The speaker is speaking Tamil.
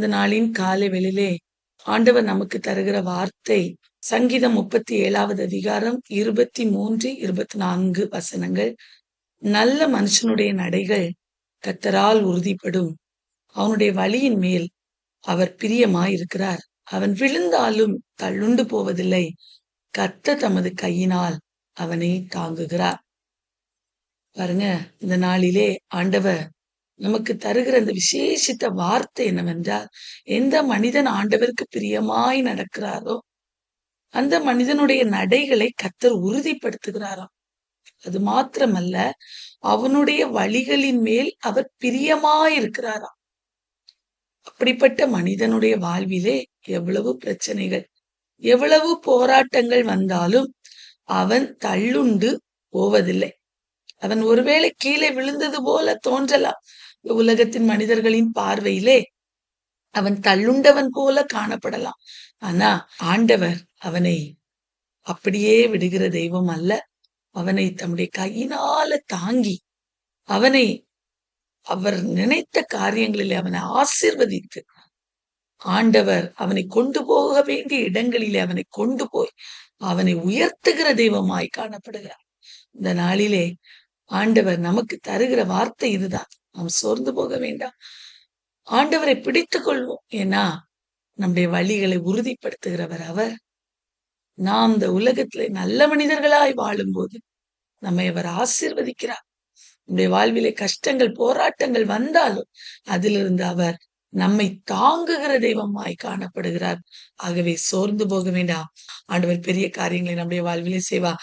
இந்த நாளின் காலை வேளையிலே ஆண்டவர் நமக்கு தருகிற வார்த்தை சங்கீதம் 37வது அதிகாரம் 23, 24 வசனங்கள். நல்ல மனுஷனுடைய நடைகள் கர்த்தரால் உறுதிப்படும். அவனுடைய வழியின் மேல் அவர் பிரியமாயிருக்கிறார். அவன் விழுந்தாலும் தள்ளுண்டு போவதில்லை. கர்த்தர் தமது கையினால் அவனை தாங்குகிறார். பாருங்க, இந்த நாளிலே ஆண்டவர் நமக்கு தருகிற அந்த விசேஷித்த வார்த்தை என்னவென்றால், எந்த மனிதன் ஆண்டவருக்கு பிரியமாய் நடக்கிறாரோ அந்த மனிதனுடைய நடைகளை கர்த்தர் உறுதிப்படுத்துகிறாராம். அது மாத்திரமல்ல, அவனுடைய வழிகளின் மேல் அவர் பிரியமாய் இருக்கிறாராம். அப்படிப்பட்ட மனிதனுடைய வாழ்விலே எவ்வளவு பிரச்சனைகள், எவ்வளவு போராட்டங்கள் வந்தாலும் அவன் தள்ளுண்டு போவதில்லை. அவன் ஒருவேளை கீழே விழுந்தது போல தோன்றலாம். உலகத்தின் மனிதர்களின் பார்வையிலே அவன் தள்ளுண்டவன் போல காணப்படலாம். ஆனா ஆண்டவர் அவனை அப்படியே விடுகிற தெய்வம் அல்ல. அவனை தம்முடைய கையினால தாங்கி அவனை அவர் நினைத்த காரியங்களிலே அவனை ஆசீர்வதித்து ஆண்டவர் அவனை கொண்டு போக வேண்டிய இடங்களிலே அவனை கொண்டு போய் அவனை உயர்த்துகிற தெய்வமாய் காணப்படுகிறார். இந்த நாளிலே ஆண்டவர் நமக்கு தருகிற வார்த்தை இதுதான். நாம் சோர்ந்து போக வேண்டாம். ஆண்டவரை பிடித்துக் கொள்வோம். ஏன்னா நம்முடைய வழிகளை உறுதிப்படுத்துகிறவர் அவர். நாம் இந்த உலகத்திலே நல்ல மனிதர்களாய் வாழும்போது நம்மை அவர் ஆசீர்வதிக்கிறார். நம்முடைய வாழ்விலே கஷ்டங்கள், போராட்டங்கள் வந்தாலும் அதிலிருந்து அவர் நம்மை தாங்குகிற தெய்வமாய் காணப்படுகிறார். ஆகவே சோர்ந்து போக வேண்டாம். ஆண்டவர் பெரிய காரியங்களை நம்முடைய வாழ்விலே செய்வார்.